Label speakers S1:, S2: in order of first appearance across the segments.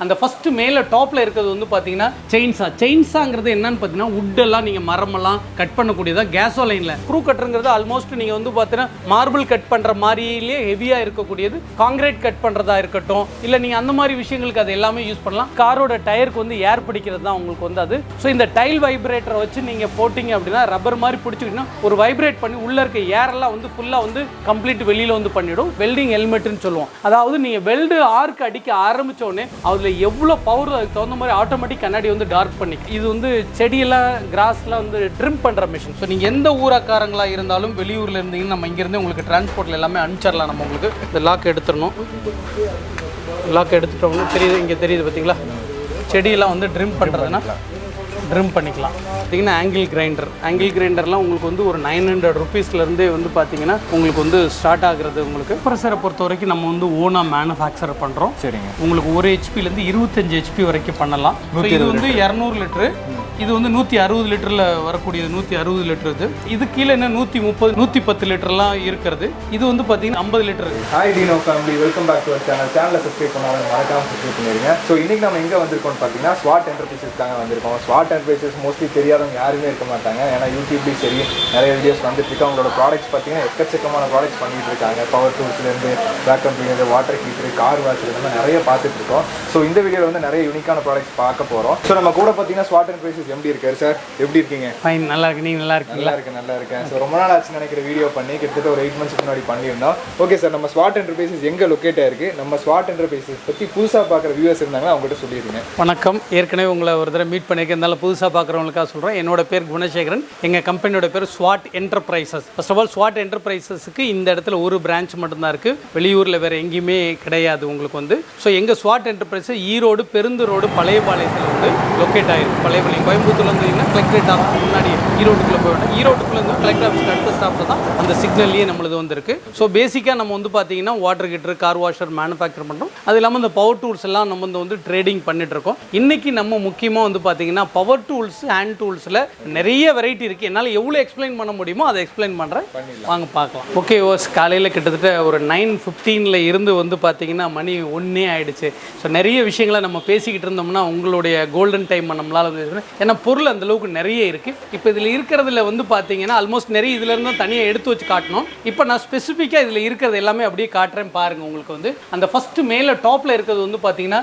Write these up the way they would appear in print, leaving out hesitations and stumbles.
S1: அந்த ஃபர்ஸ்ட் மேலே டாப்பில் இருக்கிறது வந்து பார்த்தீங்கன்னா செயின்ஸாங்கிறது என்னன்னு பார்த்தீங்கன்னா வுட்டெல்லாம் நீங்கள் மரமெல்லாம் கட் பண்ணக்கூடியதாக கேசோலைனில் க்ரூ கட்டருங்கிறது ஆல்மோஸ்ட் நீங்கள் வந்து பார்த்தீங்கன்னா மார்பிள் கட் பண்ணுற மாதிரிலே ஹெவியாக இருக்கக்கூடியது. காங்கிரீட் கட் பண்ணுறதா இருக்கட்டும், இல்லை நீங்கள் அந்த மாதிரி விஷயங்களுக்கு அது எல்லாமே யூஸ் பண்ணலாம். காரோட டயருக்கு வந்து ஏர் பிடிக்கிறது தான் உங்களுக்கு வந்து அது. ஸோ இந்த டைல் வைப்ரேட்டரை வச்சு நீங்கள் போட்டிங்க அப்படின்னா ரப்பர் மாதிரி பிடிச்சிக்கிட்டீங்கன்னா ஒரு வைப்ரேட் பண்ணி உள்ளே இருக்க ஏரெல்லாம் வந்து ஃபுல்லாக வந்து கம்ப்ளீட் வெளியில் வந்து பண்ணிவிடும். வெல்டிங் ஹெல்மெட்னு சொல்லுவோம். அதாவது நீங்கள் வெல்டு ஆர்க் அடிக்க ஆரம்பித்தோடனே அதில் எவ்வளோ பவர் அதுக்கு தகுந்த மாதிரி ஆட்டோமேட்டிக் கண்ணாடி வந்து டார்க் பண்ணி இது வந்து செடியெல்லாம் கிராஸ்லாம் வந்து ட்ரிம் பண்ணுற மிஷின். ஸோ நீங்கள் எந்த ஊராக்காரங்களாக இருந்தாலும் வெளியூரில் இருந்தீங்கன்னா நம்ம இங்கேருந்து உங்களுக்கு டிரான்ஸ்போர்ட்டில் எல்லாமே அனுப்பிச்சிடலாம். நம்ம உங்களுக்கு இந்த லாக் எடுத்துடணும். லாக் எடுத்துட்டோம்னா தெரியுது, இங்கே தெரியுது பார்த்தீங்களா, செடியெல்லாம் வந்து ட்ரிம் பண்ணுறதுன்னா ட்ரிம் பண்ணிக்கலாம். பார்த்தீங்கன்னா ஆங்கிள் கிரைண்டர்லாம் உங்களுக்கு வந்து ஒரு 900 ருபீஸ்லேருந்தே வந்து பார்த்தீங்கன்னா உங்களுக்கு வந்து ஸ்டார்ட் ஆகுறது. உங்களுக்கு கம்ப்ரஸரை பொறுத்த வரைக்கும் நம்ம வந்து ஓனாக மேனுஃபேக்சர் பண்ணுறோம். சரிங்க. உங்களுக்கு 1 ஹெச்பிலேருந்து 25 ஹெச்பி வரைக்கும் பண்ணலாம். இது வந்து 200 லிட்டரு, இது வந்து 160 லிட்டரில் வரக்கூடியது. 160 லிட்டர் இது கீழே என்ன 130 110 லிட்டர்லாம் இருக்கிறது. இது வந்து பார்த்தீங்கன்னா 50 litre.
S2: Hi Dino family, welcome back to our channel. சேனலை சப்ஸ்கிரைப் பண்ணாமல் மறக்காமல் சப்ஸ்கிரைப் பண்ணிடுங்க. ஸோ இன்றைக்கி நம்ம எங்கே வந்திருக்கோம்னு பார்த்தீங்கன்னா SWOT என்டர்பிரைசஸ் தாங்க வந்திருக்கோம். SWOT என்டர்பிரைசஸ் மோஸ்ட்லி தெரியாதவங்க யாருமே இருக்க மாட்டாங்க. ஏன்னா யூடியூப்லேயும் சரி நிறைய வீடியோஸ் வந்துட்டு இருக்கு. அவங்களோட ப்ராடக்ட்ஸ் பார்த்தீங்கன்னா எக்கச்சக்கமான ப்ராடக்ட்ஸ் பண்ணிட்டு இருக்காங்க. பவர் டூல்ஸ்லேருந்து vacuum cleaner, water heater, car washer, இந்த மாதிரி நிறைய பார்த்துட்டு இருக்கோம். ஸோ இந்த வீடியோவில் வந்து நிறைய யூனிக்கான ப்ராடக்ட்ஸ் பார்க்க போகிறோம். ஸோ நம்ம கூட பார்த்தீங்கன்னா SWOT என்டர்பிரைசஸ் எப்படி இருக்கு சார், எப்படி இருக்கீங்க?
S1: ஃபைன், நல்லா இருக்கு. நீங்கள் நல்லா இருக்கீங்களா?
S2: நல்லா இருக்கேன். ஸோ ரொம்ப நாள் ஆச்சு நினைக்கிற வீடியோ பண்ணி கிட்டத்தட்ட ஒரு 8 மந்த்ஸ் முன்னாடி பண்ணியிருந்தோம். ஓகே சார், நம்ம SWOT என்டர்பிரைசஸ் எங்கே லொக்கேட் ஆயிருக்கு, நம்ம SWOT என்டர்பிரைசஸ் பற்றி புதுசாக பார்க்குற வியூவர்ஸ் இருந்தாங்கன்னா அவங்ககிட்ட சொல்லிடுங்க.
S1: வணக்கம். ஏற்கனவே உங்களை ஒரு தடவை மீட் பண்ணியிருந்தாலும் புதுசாக பார்க்குறவங்களுக்காக சொல்கிறேன். என்னோட பேர் குணசேகரன். எங்கள் கம்பெனியோட பேர் SWOT enterprises. First of all SWOT என்டர்பிரைசஸுக்கு இந்த இடத்துல ஒரு பிரான்ச் மட்டும்தான் இருக்குது. வெளியூரில் வேறு எங்கேயுமே கிடையாது உங்களுக்கு வந்து. ஸோ எங்கள் SWOT என்டர்பிரைசஸ் ஈரோடு பெருந்துரோடு பழையபாளையத்தில் வந்து லொக்கேட் ஆகிருக்கு. பழையபாளையம் கோயம்புத்தூர்ல வந்து கலெக்டரேட் ஆஃபீஸ் முன்னாடி ஈரோட்டுக்குள்ளே போயிடும். ஈரோட்டுக்குள்ளே வந்து கலெக்டர் ஆஃபீஸ்க்கு அடுத்த ஸ்டாப்பில் தான் அந்த சிக்னல்லையே நம்மளது வந்துருக்கு. ஸோ பேசிக்காக நம்ம வந்து பார்த்தீங்கன்னா water heater, car washer manufacture பண்ணுறோம். அது இல்லாமல் இந்த பவர் டூல்ஸ் எல்லாம் நம்ம வந்து ட்ரேடிங் பண்ணிட்டு இருக்கோம். இன்றைக்கி நம்ம முக்கியமாக வந்து பார்த்தீங்கன்னா பவர் டூல்ஸ், ஹேண்ட் டூல்ஸில் நிறைய வெரைட்டி இருக்குது. என்னால் எவ்வளோ எக்ஸ்பிளைன் பண்ண முடியுமோ அதை எக்ஸ்பிளைன் பண்ணுறேன். வாங்க பார்க்கலாம். ஓகே ஓஸ், காலையில் கிட்டத்தட்ட ஒரு 9:15 இருந்து வந்து பார்த்தீங்கன்னா மணி 1 ஆகிடுச்சு. ஸோ நிறைய விஷயங்களை நம்ம பேசிக்கிட்டு இருந்தோம்னா உங்களுடைய கோல்டன் டைம் நம்மளால் வந்து, ஏன்னா பொருள் அந்தளவுக்கு நிறைய இருக்குது. இப்போ இதில் இருக்கிறதுல வந்து பார்த்தீங்கன்னா ஆல்மோஸ்ட் நிறைய இதிலேருந்து தனியாக எடுத்து வச்சு காட்டணும். இப்போ நான் ஸ்பெசிஃபிக்காக இதில் இருக்கிறது எல்லாமே அப்படியே காட்டுறேன் பாருங்கள். உங்களுக்கு வந்து அந்த ஃபஸ்ட்டு மேலே டாப்பில் இருக்கிறது வந்து பார்த்தீங்கன்னா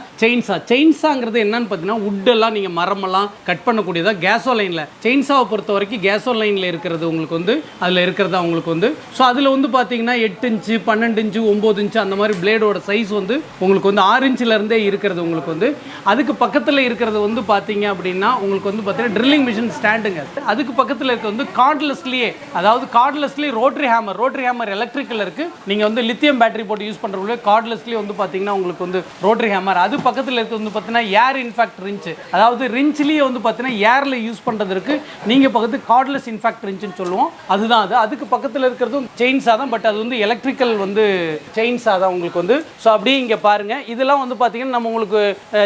S1: செயின்ஸாங்கிறது என்னன்னு பார்த்தீங்கன்னா வுட்டெல்லாம் நீங்கள் மரமெல்லாம் கட் பண்ணக்கூடியதாக கேசோலைனில். செயின்ஸாவை பொறுத்த வரைக்கும் கேசோலைனில் இருக்கிறது உங்களுக்கு வந்து அதில் இருக்கிறதா உங்களுக்கு வந்து. ஸோ அதில் வந்து பார்த்தீங்கன்னா 8 இன்ச்சு, 12 இன்ச்சு, 9 இன்ச்சு அந்த மாதிரி பிளேடோட சைஸ் வந்து உங்களுக்கு வந்து 6 இன்ச்சிலேருந்தே இருக்கிறது உங்களுக்கு வந்து. அதுக்கு பக்கத்தில் இருக்கிறது வந்து பார்த்தீங்க அப்படின்னா உங்களுக்கு வந்து பார்த்தீங்கன்னா ட்ரில்லிங் மிஷின் ஸ்டாண்டுங்க. அதுக்கு பக்கத்தில் இருக்க வந்து கார்ட்லெஸ்லேயே, அதாவது கார்ட்லெஸ்லேயே ரோட்டரி ஹேமர் எலக்ட்ரிக்கல் இருக்குது. நீங்கள் வந்து லித்தியம் பேட்டரி போட்டு யூஸ் பண்ணுறவங்களே கார்ட்லெஸ்லேயே வந்து பார்த்தீங்கன்னா உங்களுக்கு வந்து ரோட்டரி ஹேமர். அது பக்கத்தில் இருக்க வந்து பார்த்தீங்கன்னா ஏர் இன்ஃபேக்ட் ரிஞ்ச், அதாவது ரிஞ்ச்லேயே வந்து பார்த்தீங்கன்னா ஏரில் யூஸ் பண்ணுறது இருக்குது. நீங்கள் பக்கத்து கார்ட்லெஸ் இன்ஃபேக்ட் ரிஞ்சுன்னு சொல்லுவோம். அதுதான் அது. அதுக்கு பக்கத்தில் இருக்கிறதும் செயின்ஸாக தான், பட் அது வந்து எலக்ட்ரிக்கல் வந்து செயின்ஸாக தான் உங்களுக்கு வந்து. ஸோ அப்படியே இங்கே பாருங்கள், இதெல்லாம் வந்து பார்த்தீங்கன்னா நம்ம உங்களுக்கு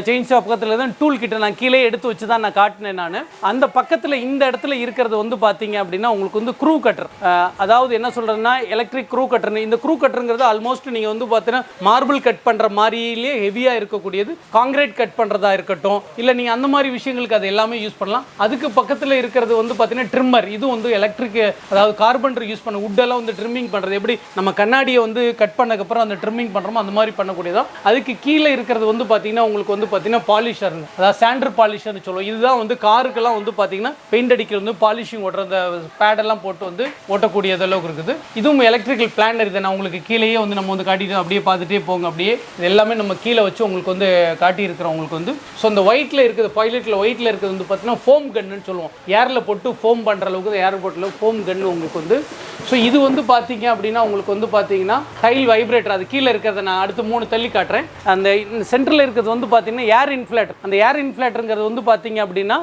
S1: செயின்ஸாக பக்கத்தில் தான் டூல் கிட்ட நான் கீழே எடுத்து வச்சு தான் நான் காட்டினேன் நான். அந்த பக்கத்தில் இந்த இடத்துல இருக்கிறது வந்து பார்த்தீங்க அப்படின்னா உங்களுக்கு வந்து க்ரூ கட்டர், அதாவது என்ன சொல்கிறதுன்னா எலக்ட்ரிக் க்ரூ கட்டர்னு. இந்த க்ரூ கட்டருங்கிறது ஆல்மோஸ்ட் நீங்கள் வந்து பார்த்தீங்கன்னா மார்பிள் கட் பண்ணுற மாதிரிலே ஹெவியாக இருக்கக்கூடியது. காங்கிரீட் கட் பண்ணுறதா இருக்கட்டும், இல்லை நீங்கள் அந்த மாதிரி விஷயங்களுக்கு அது எல்லாமே யூஸ் பண்ணலாம். அதுக்கு பக்கத்தில் இருக்கிறது வந்து பார்த்தீங்கன்னா ட்ரிம்மர். இது வந்து எலக்ட்ரிக், அதாவது கார்பன்டர் யூஸ் பண்ண வுட்டெல்லாம் வந்து ட்ரிம்மிங் பண்ணுறது. எப்படி நம்ம கண்ணாடியை வந்து கட் பண்ணக்கப்புறம் அந்த ட்ரிம்மிங் பண்ணுறோமோ அந்த மாதிரி பண்ணக்கூடியதான். அதுக்கு கீழே இருக்கிறது வந்து பார்த்தீங்கன்னா உங்களுக்கு வந்து பார்த்தீங்கன்னா பாலிஷர்னு, அதாவது சாண்டர் பாலிஷர்னு சொல்லுவோம். இதுதான் வந்து காருக்கெல்லாம் வந்து பார்த்தீங்கன்னா பெயிண்ட் அடிக்கிறது வந்து பாலிஷிங் ஓட்டுற அந்த பேடெல்லாம் போட்டு வந்து ஓட்டக்கூடிய அளவுக்கு இருக்குது. இதுவும் எலக்ட்ரிக்கல் பிளானர். இதை நான் உங்களுக்கு கீழேயே வந்து நம்ம வந்து காட்டிட்டு அப்படியே பார்த்துட்டே போங்க. அப்படியே இது எல்லாமே நம்ம கீழே வச்சு உங்களுக்கு வந்து காட்டியிருக்கிறோம் உங்களுக்கு வந்து. ஸோ இந்த ஒயிட்டில் இருக்குது, பைலட்டில் ஒயிட்டில் இருக்கிறது வந்து பார்த்தீங்கன்னா ஃபோம் கன்னுன்னு சொல்லுவோம். ஏரில் போட்டு ஃபோம் பண்ணுற அளவுக்கு ஏர்போர்ட்டில் ஃபோம் கன்னு உங்களுக்கு வந்து. ஸோ இது வந்து பார்த்தீங்க அப்படின்னா உங்களுக்கு வந்து பார்த்தீங்கன்னா டைல் வைப்ரேட்டர். அது கீழே இருக்கிறத நான் அடுத்து 3 தள்ளி காட்டுறேன். அந்த சென்டரில் இருக்கிறது வந்து பார்த்தீங்கன்னா ஏர் இன்ஃப்ளேட்டர். அந்த ஏர் இன்ஃப்ளேட்டருங்கிறது வந்து பார்த்தீங்க அப்படின்னா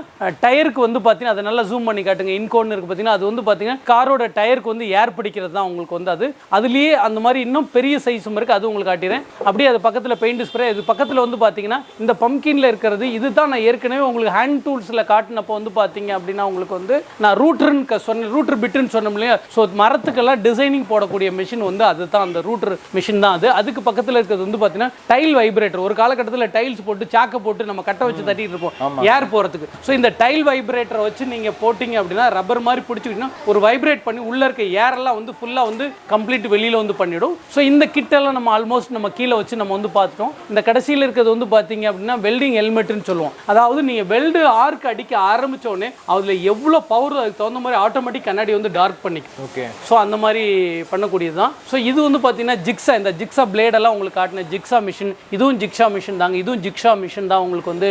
S1: டயருக்கு வந்து பார்த்தீங்கன்னா அதை நல்லா ஜூம் பண்ணி காட்டுங்க. இன்கோன்னு இருக்குது பார்த்தீங்கன்னா, அது வந்து பார்த்தீங்கன்னா காரோட டயருக்கு வந்து ஏர் பிடிக்கிறது தான் உங்களுக்கு வந்து அது. அதுலேயே அந்த மாதிரி இன்னும் பெரிய சைஸும் இருக்குது, அது உங்களுக்கு காட்டிடுறேன். அப்படியே அது பக்கத்தில் பெயிண்ட் ஸ்ப்ரே. இது பக்கத்தில் வந்து பார்த்தீங்கன்னா இந்த பம்கின்ல இருக்கிறது இதுதான். நான் ஏற்கனவே உங்களுக்கு ஹேண்ட் டூல்ஸில் காட்டினப்போ வந்து பார்த்தீங்க அப்படின்னா உங்களுக்கு வந்து நான் ரூட்டர்னு சொன்னேன், ரூட்டர் பிட்டுன்னு சொன்னோம் இல்லையா. ஸோ மர மரத்துக்கெல்லாம் டிசைனிங் போடக்கூடிய மிஷின் வந்து அதுதான் அந்த ரூட்டர் மிஷின் தான் அது. அதுக்கு பக்கத்தில் இருக்கிறது வந்து பார்த்தீங்கன்னா டைல் வைப்ரேட்டர். ஒரு காலகட்டத்தில் டைல்ஸ் போட்டு சாக்கை போட்டு நம்ம கட்டை வச்சு தட்டிட்டு இருப்போம் ஏர் போகிறதுக்கு. ஸோ இந்த டைல் வைப்ரேட்டரை வச்சு நீங்கள் போட்டிங்க அப்படின்னா ரப்பர் மாதிரி பிடிச்சிக்கிட்டீங்கன்னா ஒரு வைப்ரேட் பண்ணி உள்ளே இருக்க ஏரெல்லாம் வந்து ஃபுல்லாக வந்து கம்ப்ளீட் வெளியில் வந்து பண்ணிவிடும். ஸோ இந்த கிட்டெல்லாம் நம்ம ஆல்மோஸ்ட் நம்ம கீழே வச்சு நம்ம வந்து பார்த்துட்டோம். இந்த கடைசியில் இருக்கிறது வந்து பார்த்தீங்க அப்படின்னா வெல்டிங் ஹெல்மெட்னு சொல்லுவோம். அதாவது நீங்கள் வெல்டு ஆர்க் அடிக்க ஆரம்பித்தோடனே அதில் எவ்வளோ பவர் அதுக்கு தகுந்த மாதிரி ஆட்டோமேட்டிக் கண்ணாடி வந்து டார்க் பண்ணிக்கும். ஓகே. ஸோ அந்த மாதிரி பண்ணக்கூடியது தான். ஸோ இது வந்து பார்த்தீங்கன்னா ஜிக்ஸா, இந்த ஜிக்ஸா பிளேடெல்லாம் உங்களுக்கு காட்டின ஜிக்ஸா மிஷின், இதுவும் ஜிக்ஸா மிஷின் தாங்க. இதுவும் ஜிக்ஸா மிஷின் தான் உங்களுக்கு வந்து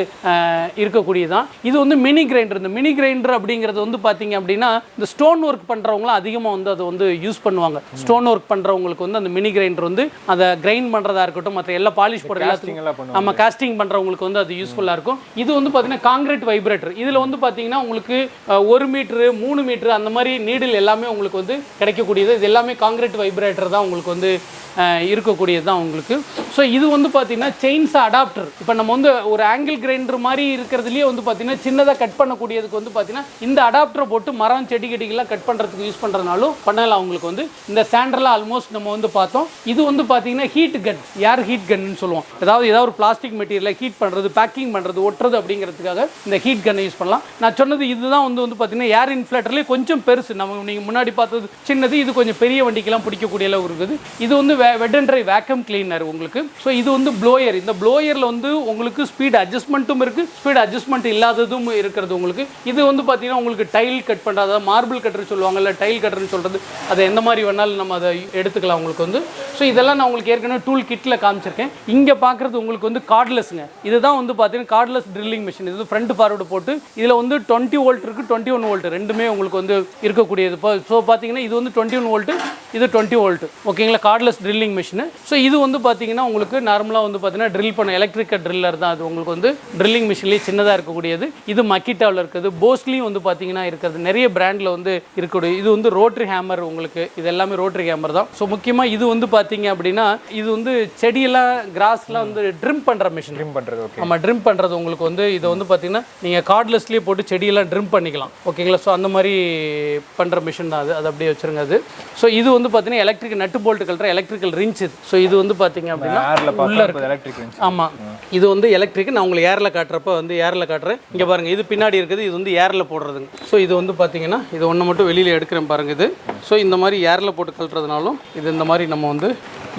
S1: இருக்கக்கூடியது தான். இது வந்து மினி கிரைண்டர். இந்த மினி கிரைண்டர் அப்படிங்கிறது வந்து பார்த்தீங்க அப்படின்னா இந்த ஸ்டோன் ஒர்க் பண்ணுறவங்களாம் அதிகமாக வந்து அதை வந்து யூஸ் பண்ணுவாங்க. ஸ்டோன் ஒர்க் பண்ணுறவங்களுக்கு வந்து அந்த மினி கிரைண்டர் வந்து அதை கிரைண்ட் பண்ணுறதா இருக்கட்டும், மற்ற எல்லா பாலிஷ் போடுற எல்லாத்துக்கும் நம்ம காஸ்டிங் பண்ணுறவங்களுக்கு வந்து அது யூஸ்ஃபுல்லாக இருக்கும். இது வந்து பார்த்தீங்கன்னா காங்கிரீட் வைப்ரேட்டர். இதில் வந்து பார்த்தீங்கன்னா உங்களுக்கு 1 மீட்டரு 3 மீட்டரு அந்த மாதிரி நீடில் எல்லாமே உங்களுக்கு வந்து கிடைக்கக்கூடியது. இது எல்லாமே காங்கிரீட் வைப்ரேட்டர் தான் உங்களுக்கு வந்து இருக்கக்கூடியது தான் உங்களுக்கு. ஸோ இது வந்து பார்த்தீங்கன்னா செயின்ஸ் அடாப்டர். இப்போ நம்ம வந்து ஒரு ஆங்கிள் கிரைண்டர் மாதிரி இருக்கிறதுலேயே வந்து பார்த்தீங்கன்னா சின்னதாக கட் பண்ணக்கூடியதுக்கு வந்து பார்த்தீங்கன்னா இந்த அடாப்டரை போட்டு மரம் செடி கொடிகள்லாம் கட் பண்ணுறதுக்கு யூஸ் பண்ணுறதுனாலும் பண்ணலாம். அவங்களுக்கு வந்து இந்த சாண்டர்லாம் ஆல்மோஸ்ட் நம்ம வந்து பார்த்தோம். இது வந்து பார்த்தீங்கன்னா ஹீட் கன், ஏர் ஹீட் கன்னு சொல்லுவோம். ஏதாவது ஒரு பிளாஸ்டிக் மெட்டீரியலை ஹீட் பண்ணுறது, பேக்கிங் பண்ணுறது, ஒட்டுறது அப்படிங்கிறதுக்காக இந்த ஹீட் கன்னை யூஸ் பண்ணலாம். நான் சொன்னது இதுதான் வந்து பார்த்தீங்கன்னா ஏர் இன்ஃப்ளேட்டர்லேயே கொஞ்சம் பெருசு. நம்ம நீங்கள் முன்னாடி பார்த்தது சின்னது, இது கொஞ்சம் பெரிய வண்டிக்கெல்லாம் பிடிக்கக்கூடிய அளவு இருக்குது. இது வந்து வெட் அண்ட் ட்ரை வேக்யூம் கிளீனர் உங்களுக்கு. ஸோ இது வந்து ப்ளோயர். இந்த ப்ளோயரில் வந்து உங்களுக்கு ஸ்பீட் அட்ஜஸ்ட்மெண்ட்டும் இருக்குது, ஸ்பீட் அட்ஜஸ்ட்மெண்ட் இல்லாததும் இருக்கிறது உங்களுக்கு. இது வந்து பார்த்தீங்கன்னா உங்களுக்கு டைல் கட் பண்ணுறது, மார்பிள் கட்டர் சொல்லுவாங்கல்ல, டைல் கட்டர்னு சொல்கிறது, அதை எந்த மாதிரி வேணாலும் நம்ம அதை எடுத்துக்கலாம் உங்களுக்கு வந்து. ஸோ இதெல்லாம் நான் உங்களுக்கு ஏற்கனவே டூல் கிட்டில் காமிச்சிருக்கேன். இங்கே பார்க்குறது உங்களுக்கு வந்து கார்ட்லெஸ்ங்க. இதுதான் வந்து பார்த்தீங்கன்னா கார்ட்லெஸ் ட்ரில்லிங் மிஷின். இது ஃப்ரண்ட் ஃபார்வர்டு போட்டு இதில் வந்து 20 வோல்ட் இருக்குது, 21 வோல்ட் ரெண்டுமே உங்களுக்கு வந்து இருக்கக்கூடியது. இப்போ ஸோ பார்த்தீங்கன்னா இது வந்து 21 வோல்ட்டு, இது 20 வோல்ட். ஓகேங்களா, கார்ட்லெஸ் ட்ரில்லிங் மிஷின். ஸோ இது வந்து பார்த்தீங்கன்னா உங்களுக்கு நார்மலாக வந்து பார்த்தீங்கன்னா ட்ரில் பண்ண எலக்ட்ரிக்கல் ட்ரில்லர் தான். அது உங்களுக்கு வந்து ட்ரில்லிங் மிஷின்லேயே சின்னதாக இருக்கக்கூடியது. இது மக்கிட்டாவில் இருக்குது, போஸ்ட்லேயும் வந்து பார்த்தீங்கன்னா இருக்கிறது, நிறைய பிராண்டில் வந்து இருக்கக்கூடிய. இது வந்து ரோட்ரி ஹேமர் உங்களுக்கு. இது எல்லாமே ரோட்ரி ஹேமர் தான். ஸோ முக்கியமாக இது வந்து பார்த்தீங்க அப்படின்னா இது வந்து செடியெல்லாம் கிராஸ்லாம் வந்து ட்ரிம் பண்ணுற மிஷின். ட்ரிம் பண்ணுறது. ஓகே. ஆமாம், ட்ரிம் பண்ணுறது உங்களுக்கு வந்து இதை வந்து பார்த்தீங்கன்னா நீங்கள் கார்ட்லெஸ்லேயே போட்டு செடியெல்லாம் ட்ரிம் பண்ணிக்கலாம். ஓகேங்களா. ஸோ அந்த மாதிரி பண்ணுற மிஷின் தான் அது. அது அப்படியே வச்சுருங்க அது. ஸோ இது வந்து பார்த்தீங்கன்னா எலக்ட்ரிக் நட்டு போல்ட்டு கல்ற எலக்ட்ரிக்கல் ரிஞ்ச். ஸோ இது வந்து பார்த்தீங்க அப்படின்னா உள்ள எலக்ட்ரிக். ஆமாம், இது வந்து எலக்ட்ரிக். நான் உங்களுக்கு ஏரில் காட்டுறப்ப வந்து ஏரில் காட்டுறேன். இங்கே பாருங்கள், இது பின்னாடி இருக்குது, இது வந்து ஏரில் போடுறதுங்க. ஸோ இது வந்து பார்த்தீங்கன்னா இது ஒன்று மட்டும் வெளியில் எடுக்கிறேன் பாருங்கள் இது. ஸோ இந்த மாதிரி ஏரில் போட்டு கழட்டுறதுனாலும் இது இந்த மாதிரி நம்ம வந்து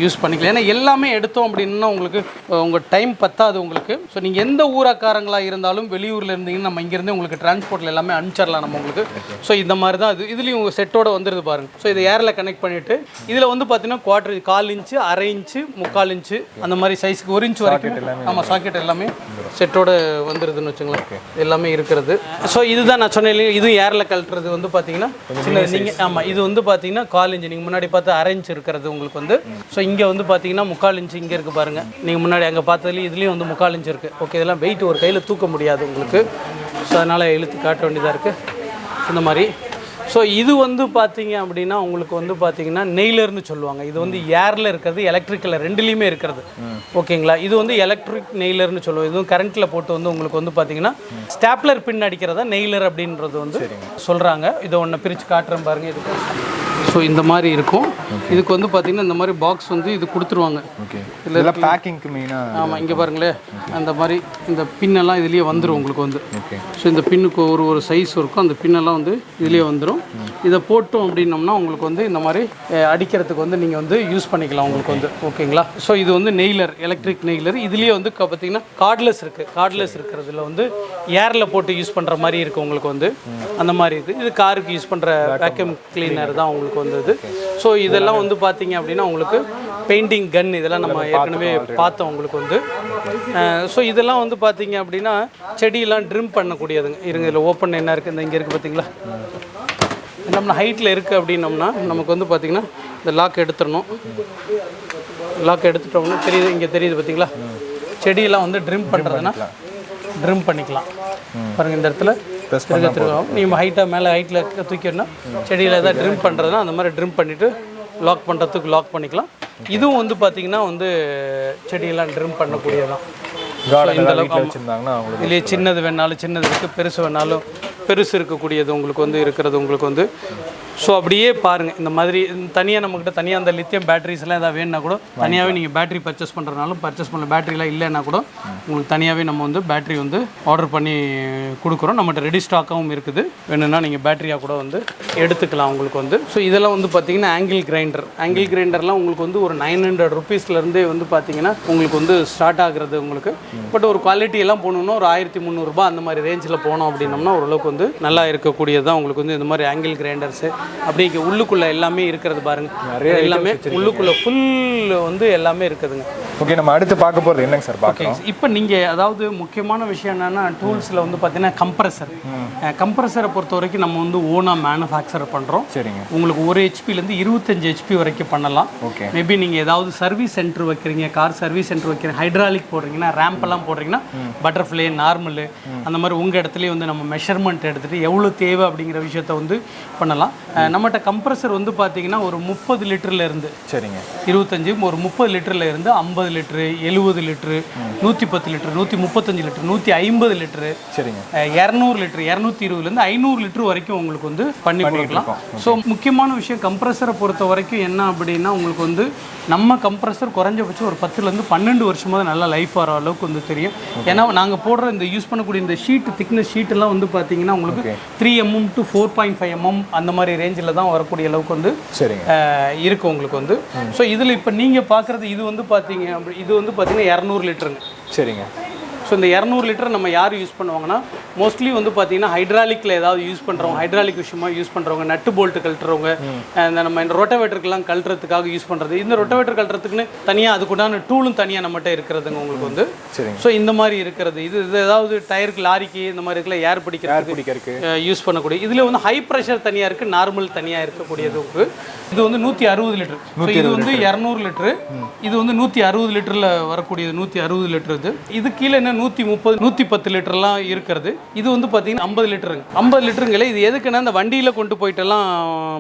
S1: யூஸ் பண்ணிக்கலாம். ஏன்னா எல்லாமே எடுத்தோம் அப்படின்னா உங்களுக்கு உங்கள் டைம் பத்தாது உங்களுக்கு. ஸோ நீங்கள் எந்த ஊராக்காரங்களாக இருந்தாலும் வெளியூரில் இருந்தீங்கன்னா நம்ம இங்கேருந்து உங்களுக்கு டிரான்ஸ்போர்ட்டில் எல்லாமே அனுப்பிச்சிடலாம் நம்ம உங்களுக்கு. ஸோ இந்த மாதிரி தான் இது. இதுலேயும் உங்கள் செட்டோட வந்துடுது பாருங்கள். ஸோ இதை ஏரில் கனெக்ட் பண்ணிவிட்டு இதில் வந்து பார்த்தீங்கன்னா 1/4 இன்ச்சு, 1/2 இன்ச்சு, 3/4 இன்ச்சு அந்த மாதிரி சைஸுக்கு 1 இன்ச் வரைக்கும். ஆமாம், சாக்கெட் எல்லாமே செட்டோட வந்துடுதுன்னு வச்சுங்களேன். எல்லாமே இருக்கிறது. ஸோ இதுதான் நான் சொன்னேன் இல்லையா, இதுவும் ஏரில் கழட்டுறது வந்து பார்த்தீங்கன்னா சின்ன நீங்கள். ஆமாம், இது வந்து பார்த்தீங்கன்னா 1/4 இன்ச்சு. நீங்கள் முன்னாடி பார்த்து 1/2 இன்ச்சு இருக்கிறது உங்களுக்கு வந்து. ஸோ இங்கே வந்து பார்த்தீங்கன்னா 3/4 இன்ச்சு இங்கே இருக்குது பாருங்கள். நீங்கள் முன்னாடி அங்கே பார்த்ததுலேயும் இதுலேயும் வந்து 3/4 இன்ச்சு இருக்குது. ஓகே, இதெல்லாம் வெயிட் ஒரு கையில் தூக்க முடியாது உங்களுக்கு. ஸோ அதனால் இழுத்து காட்ட வேண்டியதாக இருக்குது இந்த மாதிரி. ஸோ இது வந்து பார்த்தீங்க அப்படின்னா உங்களுக்கு வந்து பார்த்தீங்கன்னா நெய்லர்னு சொல்லுவாங்க. இது வந்து ஏரில் இருக்கிறது, எலக்ட்ரிக்கில் ரெண்டுலேயுமே இருக்கிறது. ஓகேங்களா. இது வந்து எலக்ட்ரிக் நெய்லர்னு சொல்லுவோம். இதுவும் கரண்ட்டில் போட்டு வந்து உங்களுக்கு வந்து பார்த்தீங்கன்னா ஸ்டாப்லர் பின் அடிக்கிறதா நெய்லர் அப்படின்றது வந்து சொல்கிறாங்க. இதை ஒன்று பிரித்து காட்டுறேன் பாருங்கள். இது ஸோ இந்த மாதிரி இருக்கும். இதுக்கு வந்து பார்த்தீங்கன்னா இந்த மாதிரி பாக்ஸ் வந்து இது கொடுத்துருவாங்க. ஓகே, இதில் பேக்கிங்க்கு மெயினாக. ஆமாம், இங்கே பாருங்களேன், அந்த மாதிரி இந்த பின்னெல்லாம் இதுலேயே வந்துடும் உங்களுக்கு வந்து. ஓகே. ஸோ இந்த பின்னுக்கு ஒரு சைஸ் இருக்கும், அந்த பின்னெல்லாம் வந்து இதுலேயே வந்துடும். இதை போட்டோம் அப்படின்னோம்னா உங்களுக்கு வந்து இந்த மாதிரி அடிக்கிறதுக்கு வந்து நீங்கள் வந்து யூஸ் பண்ணிக்கலாம் உங்களுக்கு வந்து. ஓகேங்களா. ஸோ இது வந்து நெய்லர், எலக்ட்ரிக் நெய்லர். இதுலேயே வந்து பார்த்தீங்கன்னா கார்ட்லெஸ் இருக்குது. கார்ட்லெஸ் இருக்கிறதுல வந்து ஏரில் போட்டு யூஸ் பண்ணுற மாதிரி இருக்குது உங்களுக்கு வந்து. அந்த மாதிரி இருக்குது. இது காருக்கு யூஸ் பண்ணுற வேக்யூம் கிளீனர் தான் உங்களுக்கு வந்தது. ஸோ இதெல்லாம் வந்து பார்த்தீங்க அப்படின்னா உங்களுக்கு பெயிண்டிங் கன், இதெல்லாம் நம்ம ஏற்கனவே பார்த்தோம் உங்களுக்கு வந்து. ஸோ இதெல்லாம் வந்து பார்த்தீங்க அப்படின்னா செடியெல்லாம் ட்ரிம் பண்ணக்கூடியதுங்க. இருங்க, இதில் ஓப்பன் என்ன இருக்குது, இந்த இங்கே இருக்குது பார்த்தீங்களா. நம்ம ஹைட்டில் இருக்குது அப்படின்னோம்னா நமக்கு வந்து பார்த்திங்கன்னா இந்த லாக் எடுத்துடணும். லாக் எடுத்துட்டோம்னா தெரியுது, இங்கே தெரியுது பார்த்தீங்களா. செடியெல்லாம் வந்து ட்ரிம் பண்ணுறதுன்னா ட்ரிம் பண்ணிக்கலாம் பாருங்கள். இந்த இடத்துல திருகம் நீங்கள் ஹைட்டாக மேலே ஹைட்டில் தூக்கிடணும். செடியில் எதாவது ட்ரிம் பண்ணுறதுனா அந்த மாதிரி ட்ரிம் பண்ணிவிட்டு லாக் பண்ணுறதுக்கு லாக் பண்ணிக்கலாம். இதுவும் வந்து பார்த்திங்கன்னா வந்து செடியெல்லாம் ட்ரிம் பண்ணக்கூடியதான். இந்த அளவுக்கு இல்லையே, சின்னது வேணாலும் சின்னது இருக்குது, பெருசு வேணாலும் பெருசு இருக்கக்கூடியது உங்களுக்கு வந்து இருக்கிறது. உங்களுக்கு வந்து ஸோ அப்படியே பாருங்கள் இந்த மாதிரி தனியாக நம்மக்கிட்ட தனியாக அந்த லித்தியம் பேட்டரிஸ்லாம் எதாவது வேணுன்னா கூட தனியாகவே நீங்கள் பேட்டரி பர்ச்சேஸ் பண்ணுறதுனாலும் பர்ச்சேஸ் பண்ண பேட்டரிலாம் இல்லைன்னா கூட உங்களுக்கு தனியாகவே நம்ம வந்து பேட்டரி வந்து ஆர்டர் பண்ணி கொடுக்குறோம். நம்மகிட்ட ரெடி ஸ்டாக்காகவும் இருக்குது. வேணும்னா நீங்கள் பேட்டரியாக கூட வந்து எடுத்துக்கலாம் உங்களுக்கு வந்து. ஸோ இதெல்லாம் வந்து பார்த்தீங்கன்னா ஆங்கிள் கிரைண்டர்லாம் உங்களுக்கு வந்து ஒரு 900 ருபீஸ்லேருந்தே வந்து பார்த்தீங்கன்னா உங்களுக்கு வந்து ஸ்டார்ட் ஆகுறது உங்களுக்கு. பட் ஒரு குவாலிட்டி எல்லாம் போகணுன்னா ஒரு 1300 அந்த மாதிரி ரேஞ்சில் போனோம் அப்படின்னோம்னா ஓரளவுக்கு வந்து நல்லா இருக்கக்கூடியது தான் உங்களுக்கு வந்து இந்த மாதிரி ஆங்கிள் கிரைண்டர்ஸு. அப்படி இங்கே உள்ளுக்குள்ளே எல்லாமே இருக்கிறது பாருங்கள், எல்லாமே உள்ளுக்குள்ளே ஃபுல் வந்து எல்லாமே இருக்குதுங்க.
S2: ஓகே, நம்ம அடுத்து பார்க்க போகிறது என்னங்க சார் பார்க்கலாம்.
S1: இப்போ நீங்கள் அதாவது முக்கியமான விஷயம் என்னென்னா டூல்ஸில் வந்து பார்த்தீங்கன்னா கம்ப்ரஸரை பொறுத்த வரைக்கும் நம்ம வந்து ஓனாக மேனுஃபேக்சர் பண்ணுறோம்.
S2: சரிங்க.
S1: உங்களுக்கு 1 ஹெச்பிலேருந்து 25 ஹெச்பி வரைக்கும் பண்ணலாம்.
S2: ஓகே.
S1: மேபி நீங்கள் ஏதாவது சர்வீஸ் சென்டர் வைக்கிறீங்க, கார் சர்வீஸ் சென்டர் வைக்கிறீங்க, ஹைட்ராலிக் போடுறீங்கன்னா ரேம்பெல்லாம் போடுறீங்கன்னா பட்டர்ஃப்ளை நார்மலு அந்த மாதிரி உங்கள் இடத்துலேயே வந்து நம்ம மெஷர்மெண்ட் எடுத்துகிட்டு எவ்வளோ தேவை அப்படிங்கிற விஷயத்த வந்து பண்ணலாம். நம்மகிட்ட கம்ப்ரஸர் வந்து பார்த்தீங்கன்னா ஒரு 30 லிட்டர்லேருந்து
S2: சரிங்க
S1: 25 ஒரு 30 லிட்டரில் இருந்து 50 litre, 70 litre, 110 litre, 135 litre, 150 litre, சரிங்க 200 லிட்டரு, 220லேருந்து 500 லிட்டரு வரைக்கும் உங்களுக்கு வந்து பண்ணி கொடுக்கலாம். ஸோ முக்கியமான விஷயம் கம்ப்ரஸரை பொறுத்த வரைக்கும் என்ன அப்படின்னா உங்களுக்கு வந்து நம்ம கம்ப்ரஸர் குறைஞ்சபட்சம் ஒரு 10லேருந்து 12 வருஷமாக நல்லா லைஃப் வர அளவுக்கு வந்து தெரியும். ஏன்னா நாங்கள் போடுற இந்த யூஸ் பண்ணக்கூடிய இந்த திக்னஸ் ஷீட்டெல்லாம் வந்து பார்த்தீங்கன்னா உங்களுக்கு 3 mm to 4.5 mm அந்த மாதிரி ரேஞ்சில் தான் வரக்கூடிய அளவுக்கு வந்து இருக்குது உங்களுக்கு வந்து. ஸோ இதில் இப்போ நீங்கள் பார்க்குறது இது வந்து பார்த்தீங்க இது வந்து பார்த்தீங்கன்னா 200 லிட்டருங்க. சரிங்க. ஸோ இந்த 200 லிட்டர் நம்ம யார் யூஸ் பண்ணுவாங்கன்னா மோஸ்ட்லி வந்து பார்த்தீங்கன்னா ஹைட்ராலிக்கில் ஏதாவது யூஸ் பண்ணுறவங்க, ஹைட்ராலிக் விஷயமா யூஸ் பண்ணுறவங்க, நட்டு போல்ட்டு கழட்டுறவங்க, இந்த நம்ம இந்த ரொட்டவேட்டருக்கெல்லாம் கழட்டுறதுக்காக யூஸ் பண்ணுறது. இந்த ரொட்டவேட்டர் கழட்டுறதுக்குன்னு தனியாக அதுக்குண்டான டூலும் தனியாக நம்மகிட்ட இருக்கிறதுங்க உங்களுக்கு வந்து. ஸோ இந்த மாதிரி இருக்கிறது இது ஏதாவது டயருக்கு லாரிக்கு இந்த மாதிரி இருக்குல்ல ஏர் பிடிக்கிறதுக்கு யூஸ் பண்ணக்கூடிய இதில் வந்து ஹை ப்ரெஷர் தனியாக இருக்குது, நார்மல் தனியாக இருக்கக்கூடியது. இது வந்து 160 லிட்டர். ஸோ இது வந்து 200 லிட்டரு, இது வந்து 160 லிட்டரில் வரக்கூடியது. 160 லிட்டர் இது கீழே என்ன 130 110 லிட்டர்லாம் இருக்கிறது. இது வந்து பார்த்தீங்கன்னா 50 லிட்டருங்க. 50 லிட்டருங்களே இது எதுக்குன்னா இந்த வண்டியில் கொண்டு போயிட்டெல்லாம்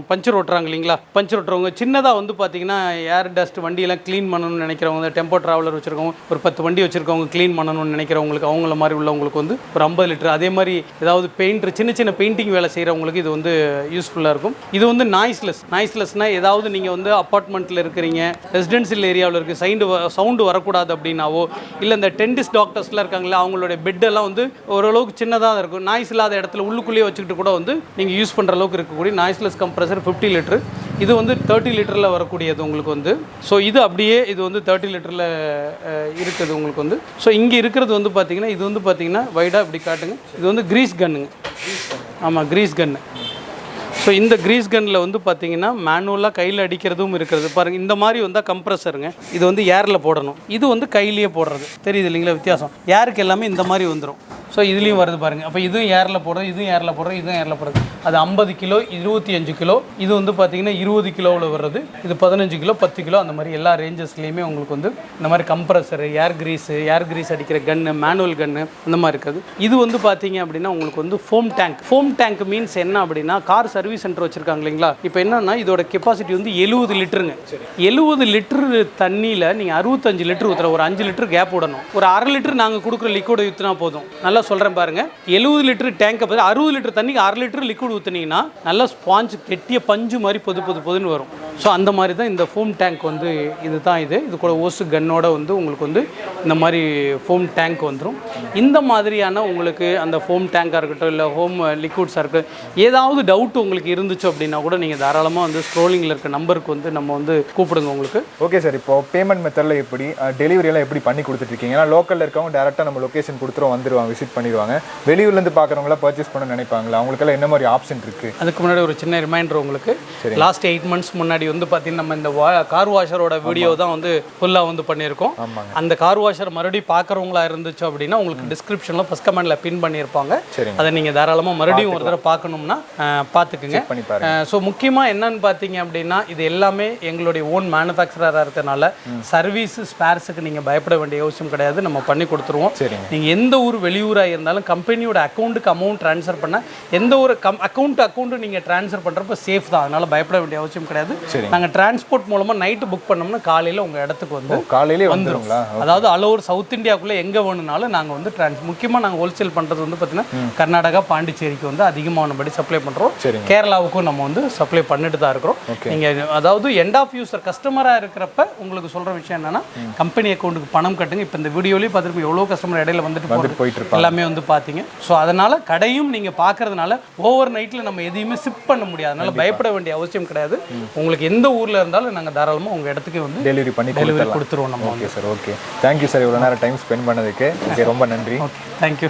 S1: பஞ்சர் ஓட்டுறாங்க இல்லைங்களா, பஞ்சர் ஓட்டுறவங்க சின்னதாக வந்து பார்த்தீங்கன்னா ஏர் டஸ்ட் வண்டியெல்லாம் க்ளீன் பண்ணணும்னு நினைக்கிறவங்க, டெம்போ ட்ராவலர் வச்சுருக்கவங்க, ஒரு 10 வண்டி வச்சுருக்கவங்க க்ளீன் பண்ணணும்னு நினைக்கிறவங்களுக்கு அவங்கள மாதிரி உள்ளவங்களுக்கு வந்து ஒரு 50 லிட்டர். அதே மாதிரி ஏதாவது பெயிண்டர் சின்ன சின்ன பெயிண்டிங் வேலை செய்கிறவங்களுக்கு இது வந்து யூஸ்ஃபுல்லாக இருக்கும். இது வந்து நாய்ஸ்லெஸ்னால் ஏதாவது நீங்கள் வந்து அப்பார்ட்மெண்ட்டில் இருக்கிறீங்க, ரெசிடென்சியல் ஏரியாவில் இருக்குது, சவுண்டு வரக்கூடாது அப்படின்னாவோ, இல்லை இந்த டென்டிஸ்ட் டாக்டர்ஸ்லாம் இருக்காங்களா அவங்களுடைய பெட்டெல்லாம் வந்து ஓரளவுக்கு சின்னதாக இருக்கும், நாய்ஸ் இல்லாத இடத்துல உள்ளுக்குள்ளேயே வச்சுக்கிட்டு கூட வந்து நீங்கள் யூஸ் பண்ணுற அளவுக்கு இருக்கக்கூடிய நாய்ஸ்லெஸ் கம்ப்ரஸர் 50 லிட்டரு. இது வந்து 30 லிட்டரில் வரக்கூடியது உங்களுக்கு வந்து. ஸோ இது அப்படியே இது வந்து 30 லிட்டரில் இருக்குது உங்களுக்கு வந்து. ஸோ இங்கே இருக்கிறது வந்து பார்த்தீங்கன்னா இது வந்து பார்த்தீங்கன்னா வைடாக இப்படி காட்டுங்க, இது வந்து கிரீஸ் கன்னுங்க. ஆமாம், கிரீஸ் கன்னு. ஸோ இந்த கிரீஸ் கன்னில் வந்து பார்த்தீங்கன்னா மேனுவலாக கையில் அடிக்கிறதும் இருக்கிறது பாருங்கள். இந்த மாதிரி வந்தால் கம்ப்ரஸருங்க, இது வந்து ஏரில் போடணும், இது வந்து கையிலேயே போடுறது. தெரியுது இல்லைங்களா வித்தியாசம்? ஏருக்கு எல்லாமே இந்த மாதிரி வந்துடும். ஸோ இதுலேயும் வருது பாருங்கள். அப்போ இதுவும் ஏரில் போடுறது, இதுவும் ஏரில் போடுறது, இதுவும் ஏரில் போடுறது. அது 50 கிலோ, 25 கிலோ, இது வந்து பார்த்தீங்கன்னா 20 கிலோவில் வர்றது, இது 15 கிலோ, 10 கிலோ, அந்த மாதிரி எல்லா ரேஞ்சஸ்லேயுமே உங்களுக்கு வந்து இந்த மாதிரி கம்ப்ரஸரு, ஏர் கிரீஸ் அடிக்கிற கன்று, மேனுவல் கன்று அந்த மாதிரி இருக்குது. இது வந்து பார்த்தீங்க அப்படின்னா உங்களுக்கு வந்து ஃபோம் டேங்க் மீன்ஸ் என்ன அப்படின்னா கார் சர்வீஸ் சென்டர் வச்சுருக்காங்க இல்லைங்களா. இப்போ என்னன்னா இதோட கெப்பாசிட்டி வந்து 70 லிட்டருங்க. 70 லிட்டரு தண்ணியில் நீங்கள் 65 லிட்டர் ஊற்றுற, ஒரு 5 லிட்டர் கேப் விடணும். ஒரு 1/2 லிட்டர் நாங்கள் கொடுக்குற லிக்விட் ஊற்றினா போதும். நல்லா சொல்கிறேன் பாருங்கள், 70 லிட்டர் டேங்கை பார்த்து 60 லிட்டர் தண்ணிக்கு 1/2 லிட்டர் லிக்விட் ஊற்றினீங்கன்னா நல்லா ஸ்பாஞ்ச் கெட்டிய பஞ்சு மாதிரி பொதுன்னு வரும். ஸோ அந்த மாதிரி தான் இந்த ஃபோம் டேங்க் வந்து இது தான் இது கூட ஓசு கன்னோட வந்து உங்களுக்கு வந்து இந்த மாதிரி ஃபோம் டேங்க் வந்துடும். இந்த மாதிரியான உங்களுக்கு அந்த ஃபோம் டேங்காக இருக்கட்டும், இல்லை ஹோம் லிக்விட்ஸாக இருக்கட்டும், ஏதாவது டவுட் உங்களுக்கு இருந்துச்சு அப்படின்னா கூட நீங்கள் தாராளமாக வந்து ஸ்க்ரோலிங்கில் இருக்க நம்பருக்கு வந்து நம்ம வந்து கூப்பிடுங்க உங்களுக்கு.
S2: ஓகே சார், இப்போ பேமெண்ட் மெத்தடில் எப்படி டெலிவரியெல்லாம் எப்படி பண்ணி கொடுத்துட்ருக்கீங்க? ஏன்னா லோக்கலில் இருக்கவங்க டேரெக்டாக நம்ம லொக்கேஷன் கொடுத்துருவோம், வந்துடுவாங்க, விசிட் பண்ணிடுவாங்க. வெளியூர்லேருந்து பார்க்குறவங்களாம் பர்ச்சேஸ் பண்ண நினைப்பாங்களா? அவங்களுக்கெல்லாம் என்ன மாதிரி ஆப்ஷன் இருக்குது?
S1: அதுக்கு முன்னாடி ஒரு சின்ன ரிமைண்டர் உங்களுக்கு. லாஸ்ட் 8 months முன்னாடி வந்து பார்த்தீங்கன்னா நம்ம இந்த கார் வாஷரோட வீடியோ தான் வந்து ஃபுல்லாக வந்து பண்ணியிருக்கோம். அந்த கார் வாஷர் மறுபடியும் பார்க்குறவங்களா இருந்துச்சு அப்படின்னா உங்களுக்கு டிஸ்கிரிப்ஷனில் ஃபஸ்ட் கமெண்ட்டில் பின் பண்ணியிருப்பாங்க. அதை நீங்கள் தாராளமாக மறுபடியும் ஒரு தடவை பார்க்கணும்னா பார்த்துக்குங்க. ஸோ முக்கியமாக என்னன்னு பார்த்தீங்க அப்படின்னா இது எல்லாமே எங்களுடைய ஓன் மேனுஃபேக்சராக இருக்கிறதுனால சர்வீஸ் ஸ்பேர்ஸுக்கு நீங்கள் பயப்பட வேண்டிய அவசியம் கிடையாது. நம்ம பண்ணி கொடுத்துருவோம். நீங்கள் எந்த ஊர் வெளியூர் வெளியூராக இருந்தாலும் கம்பெனியோட அக்கௌண்ட்டுக்கு அமௌண்ட் ட்ரான்ஸ்ஃபர் பண்ணால் எந்த ஒரு அக்கௌண்ட்டு நீங்கள் ட்ரான்ஸ்ஃபர் பண்ணுறப்ப சேஃப் தான், அதனால் பயப்பட வேண்டிய அவசியம் கிடையாது. நாங்கள் டிரான்ஸ்போர்ட் மூலமாக நைட்டு புக் பண்ணோம்னா காலையில் உங்கள் இடத்துக்கு வந்து
S2: காலையிலே
S1: வந்துடுங்களா? அதாவது ஆல் சவுத் இந்தியாவுக்குள்ளே எங்கே வேணும்னாலும் நாங்கள் வந்து முக்கியமாக நாங்கள் ஹோல்சேல் பண்ணுறது வந்து பார்த்தீங்கன்னா கர்நாடகா, பாண்டிச்சேரிக்கு வந்து அதிகமானபடி சப்ளை பண்ணுறோம். கேரளாவுக்கும் நம்ம வந்து சப்ளை பண்ணிட்டு தான் இருக்கிறோம். நீங்கள் அதாவது எண்ட் ஆஃப் யூசர் கஸ்டமராக இருக்கிறப்ப உங்களுக்கு சொல்கிற விஷயம் என்னன்னா கம்பெனி அக்கௌண்ட்டுக்கு பணம் கட்டுங்க. இப்போ இந்த வீடியோலேயே பார்த்துருப்போம் எவ்வளோ கஸ்டமர் இடையில வந்துட்டு போயிட்டு எல்லாமே வந்து பார்த்தீங்க. ஸோ அதனால் கடையும் நீங்கள் பார்க்கறதுனால ஓவர் நைட்டில் நம்ம எதையுமே சிப் பண்ண முடியாது, அதனால் பயப்பட வேண்டிய அவசியம் கிடையாது. உங்களுக்கு எந்த ஊரில் இருந்தாலும் நாங்கள் தாராளமாக உங்கள் இடத்துக்கு வந்து டெலிவரி கொடுத்துருவோம் நம்ம.
S2: Okay sir, okay, thank you sir, இவ்வளோ நேரம் டைம் ஸ்பெண்ட் பண்ணதுக்கு ரொம்ப நன்றி.
S1: Okay, thank you.